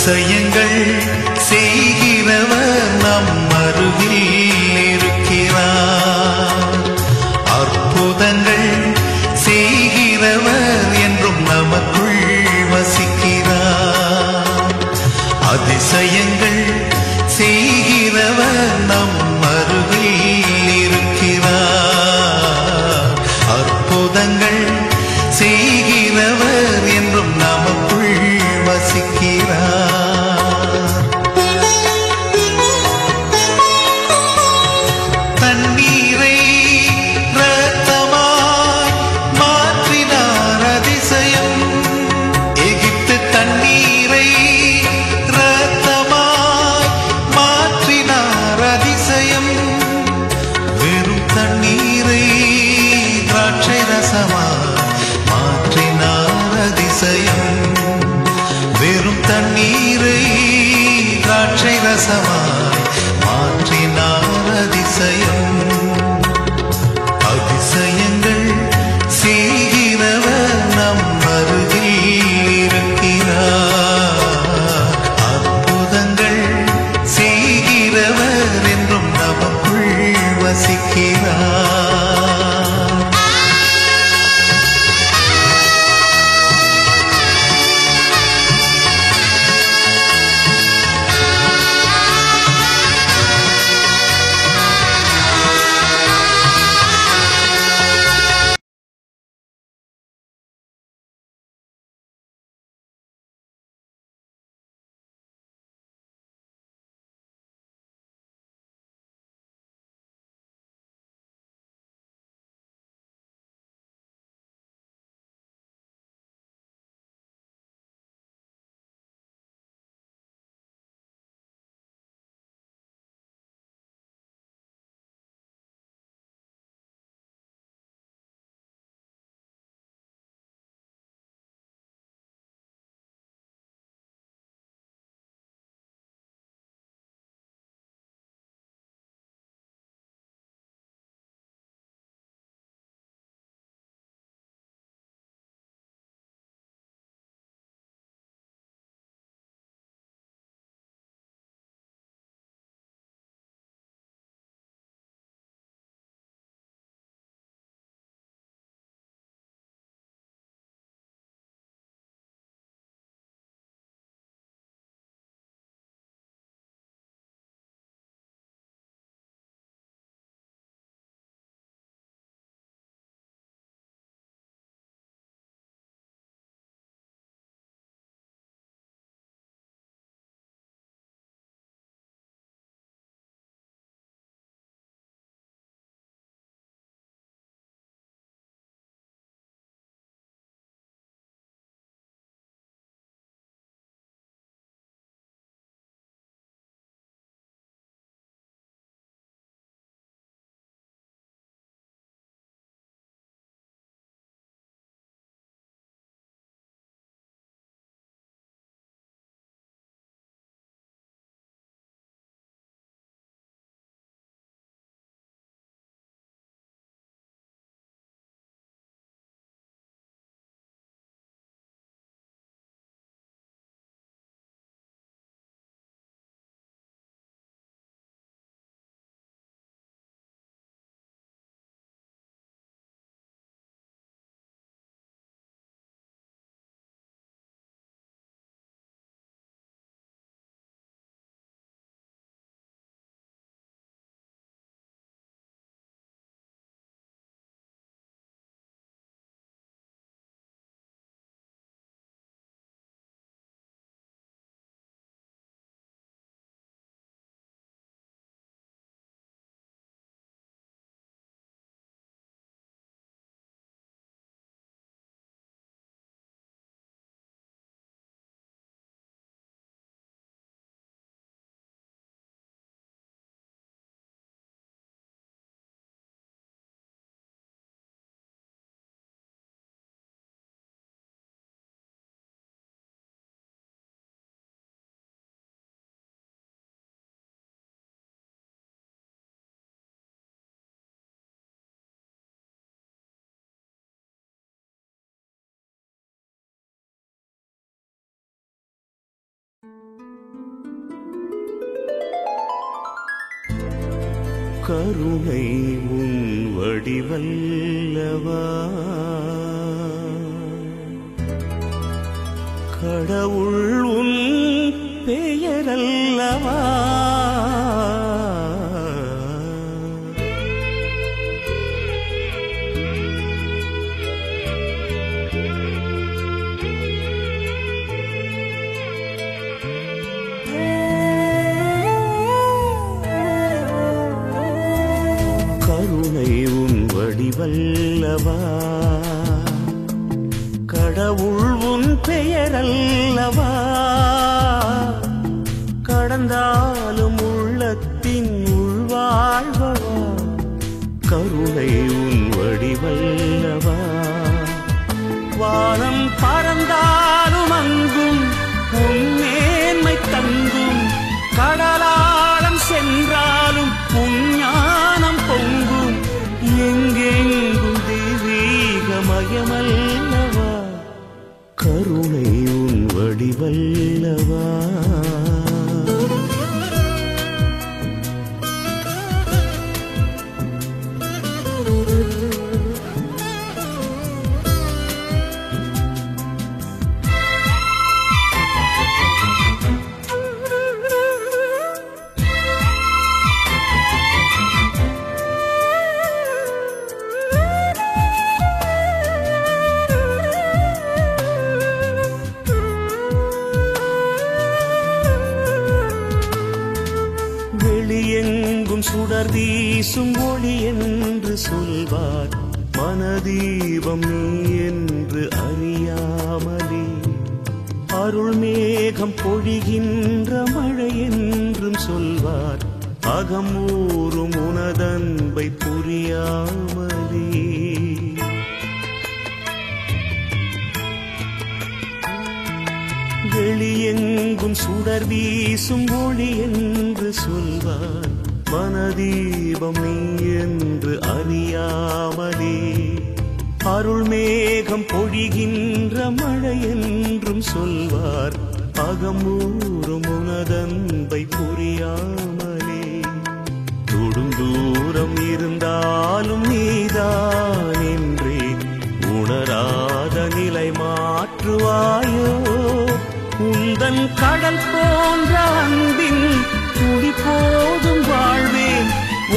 அதிசயங்கள் செய்கிறவர் நம் அருகில் இருக்கிறார். அற்புதங்கள் செய்கிறவர் என்றும் நமக்குள் வசிக்கிறார். அதிசயங்கள் செய்கிறவர் நம் அருகில் இருக்கிறார். அற்புதங்கள் செய்கிறவர் என்றும் நமக்குள் வசிக்கிறார். தண்ணீரை இரத்தமாய் மாற்றினார் அதிசயம். எகிப்து தண்ணீரை இரத்தமாய் மாற்றினார் அதிசயம். வெறும் தண்ணீரை திராட்சை ரசமாய் மாற்றினார் அதிசயம். வெறும் தண்ணீரை திராட்சை ரசமாய் மாற்றினார் அதிசயம். அதிசயங்கள் செய்கிறவர் நம் அருகில் இருக்கிறார். அற்புதங்கள் செய்கிறவர் என்றும் நமக்குள் வசிக்கிறார். கருணை உன் வடிவல்லவா, கடவுள் உன் பெயரல்லவா, கருணை உன் வடிவல்லவா, கடவுள் உன் பெயரல்லவா, கடந்தாலும் உள்ளத்தின் உள்வாழ்வா, கருணை உன் வடிவல்லவா, வானம் பறந்தாலும் அங்கும் உன் மேன்மை தங்கும், கடலாழம் சென்றாலும் உன் ஞானம் பொங்கும், எங்கெங்கும் தெய்வீகமயமல்லவா, கருணை உன் வடிவல்லவா. வெளியெங்கும் சுடர் வீசும் ஒளி என்று சொல்வார், மனதீபம் நீ என்று அறியாமலே, அருள் மேகம் பொழிகின்ற மழை என்றும் சொல்வார், அகமூறும் உனதன்பை புரியாமலே. வெளியெங்கும் சுடர் வீசும் ஒளி என்று சொல்வார், மனதீபம் நீ என்று அறியாமலே, அருள் மேகம் பொழிகின்ற மழை என்றும் சொல்வார், அகமூறும் உனதன்பை புரியாமலே. தொடும் தூரம் இருந்தாலும் நீதான் என்றே உணராத நிலை மாற்றுவாயோ, உந்தன் கடல் போன்ற அன்பின் துளி போதும் வாழ்வேன்,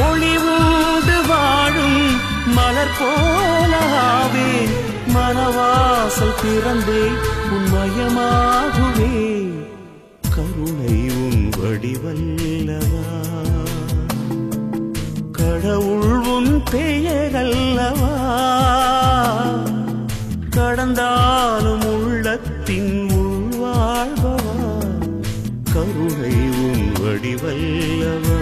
ஒளி ஊடு வாழும் மலர் போலாவேன், மனவாசல் திறந்தே உன்மயமாகுவே, கருணை உன் வடிவல்லவா, கடவுள் உன் பெயரல்லவா, கடந்தாலும் உள்ளத்தின் உள்வாழ்வா, கருணை உன் வடிவல்லவா.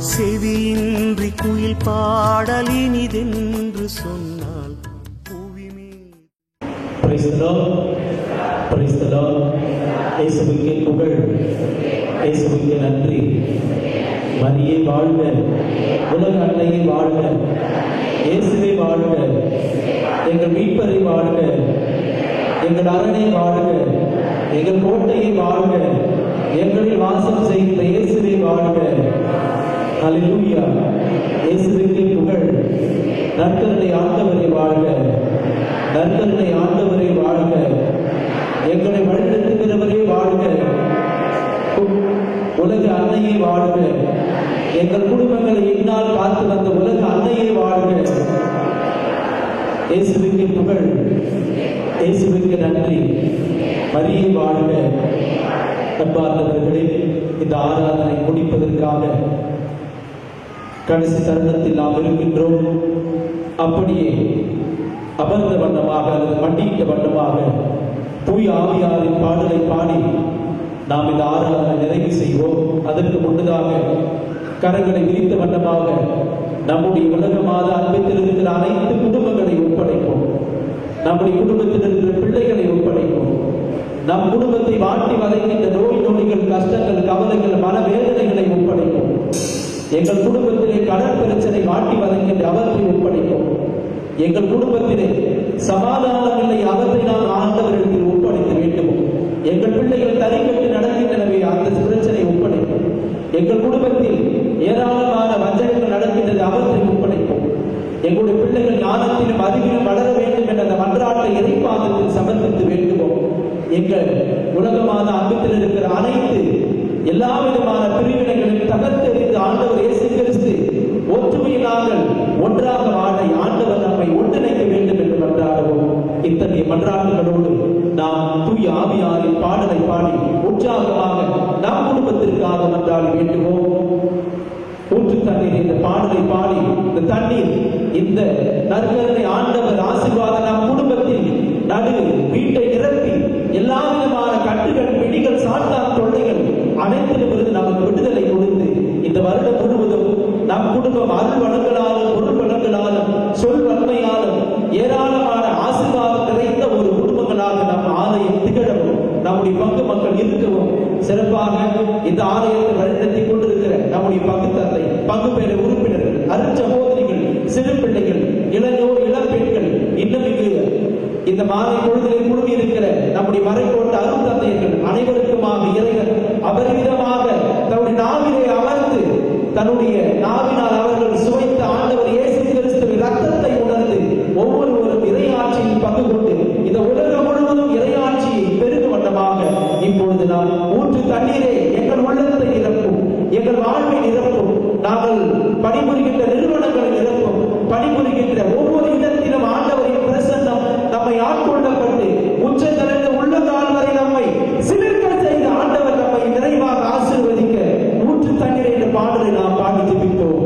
செவியின்றி குயில் பாடலினிதென்று சொன்னால் புவிமே. Praise the Lord. Praise the Lord. இயேசுவுக்கே புகழ், இயேசுவுக்கே நன்றி. மரியே வாழ்க, உலக அன்னையே வாழ்க, இயேசுவே வாழ்க, எங்கள் மீட்பரை வாழ்க, எங்கள் அரணை வாழ்க, எங்கள் கோட்டையை வாழ்க, எங்களில் வாசம் செய்கிற இயேசுவே வாழ்க. ஹல்லேலூயா. இயேசுவுக்கே புகழ். நற்கருணை ஆண்டவரே வாழ்க, நற்கருணை ஆண்டவரே வாழ்க, எங்களை வழிநடத்துகிறவரே வாழ்க, உலக அன்னையே வாழ்க, எங்கள் குடும்பங்களை என்னால் காத்து வந்த உலக அன்னையே வாழ்க. இயேசுவுக்கே புகழ், இயேசுவுக்கு நன்றி. மரியே வாழ்க. அன்பார்ந்தவர்களே, இந்த ஆராதனை முடிப்பதற்காக கடைசி தருணத்தில் நாம் இருக்கின்றோம். அப்படியே அமர்ந்த வண்ணமாக அல்லது மண்டியிட்ட வண்ணமாக தூய ஆவியாரின் பாடலை பாடி நாம் இந்த ஆராதனை நிறைவு செய்வோம். அதற்கு முன்னதாக கரங்களை விரித்த வண்ணமாக நம்முடைய உலகமாத அன்பத்தில் இருக்கிற அனைத்து குடும்பங்களை ஒப்படைப்போம். நம்முடைய குடும்பத்தில் இருக்கிற பிள்ளைகளை ஒப்படைப்போம். நம் குடும்பத்தை வாட்டி வதைக்கின்ற நோய் நொடிகள், கஷ்டங்கள், கவலைகள், மனவேதனைகளை ஒப்படைப்போம். எங்கள் குடும்பத்திலே கடன் பிரச்சனை வாட்டி வதைக்கின்ற அவற்றை ஒப்படைப்போம். எங்கள் குடும்பத்திலே சமாதானம் இல்லை, அவற்றை நாம் ஆண்டவரிடத்தில் ஒப்படைக்க வேண்டும். எங்கள் பிள்ளைகள் தறிக்கட்டு நடக்கின்றனவே, அந்த பிரச்சனை ஒப்படைப்போம். எங்கள் குடும்பத்தில் ஏராளமான வஞ்சகங்கள் நடக்கின்றது, அவற்றை ஒப்படைப்போம். எங்களுடைய பிள்ளைகள் ஞானத்திலும் அறிவிலும் வளர வேண்டும் என்ற அந்த மன்றாட்டை இறைப்பாதத்தில் சமர்ப்பித்து வேண்டுவோம். எங்கள் உலகமான அன்பத்தில் இருக்கிற அனைத்து எல்லா விதமான பிரிவினைகளையும் தகர்த்தெறிந்து ஆண்டவர் இயேசு கிறிஸ்து ஒற்றுமையினார்கள் ஒன்றாக வாழ ஆண்டவர் நம்மை ஒன்றிணைக்க வேண்டும் என்று மன்றாடுவோம். இத்தகைய மன்றாட்டுகளோடு நாம் தூய ஆவியாரின் பாடலை பாடி உற்சாகமாக நம் குடும்பத்திற்காக மன்றாடி வேண்டுவோம். ஊற்று தண்ணீர் இந்த பாடலை பாடி இந்த தண்ணீர் இந்த நற்கருணை ஆண்டவர் ஆசீர்வாதம் நம் குடும்பத்தில் நடு வீட்டை நிரப்பி எல்லா விதமான கட்டுகள், பிடிகள், சாத்தான் தொல்லைகள் அனைத்திலும் இருந்து நமக்கு விடுதலை கொடுத்து இந்த வருடம் முழுவதும் நம் குடும்பம் அருள் வளங்களாலும் பொருள் வளங்களாலும் சொல் வன்மையாலும் ஏராளமான ஆசீர்வாதம் நிறைந்த ஒரு குடும்பங்களாக நம் ஆலயம் திகழவும், நம்முடைய பங்கு மக்கள் இருக்கவும், சிறப்பாக இந்த ஆலயத்தை வழிநடத்தி கொண்டிருக்கிற நம்முடைய பங்கு தந்தை, பங்கு பெற உறுப்பினர்கள், அருட்சகோதரிகள், சிறு பிள்ளைகள், இளைஞர், இளம்பெண்கள், இன்னும் இங்கு இந்த மாலை பொழுதிலே குழுமி இருக்கிற நம்முடைய மறைக்கோட்ட அருள் தந்தையர்கள் அனைவருக்குமாக இறைவன் அபரிமிதமாக தன்னுடைய நாவிலே அமர்ந்து தன்னுடைய நாவினால் அவர்கள் சுவைத்த ஆண்டவர் இயேசு கிறிஸ்துவின் ரத்தத்தை உணர்ந்து ஒவ்வொருவரும் இறையாட்சியில் பங்கு கொண்டு இந்த உலகம் முழுவதும் இறையாட்சியை பெருகும் வண்ணமாக இப்பொழுது நாம் ஊற்று தண்ணீரே எங்கள் உள்ளத்தை நிரப்பும், எங்கள் வாழ்வை நிரப்பும், நாங்கள் பணிபுரிகின்ற நிறுவனங்களை நிரப்பும், பணிபுரிகின்ற ஒவ்வொரு இடத்திலும் ஆண்டவரின் பிரசன்னம் நம்மை ஆட்கொள்ளப்பட்டு உச்சத்திலிருந்து உள்ளங்கால் வரை நம்மை சிலிர்க்க செய்த ஆண்டவர் நம்மை நிறைவாக ஆசீர்வதிக்க ஊற்று தண்ணீரை என்ற பாடலை நாம் பாடி ஜெபிப்போம்.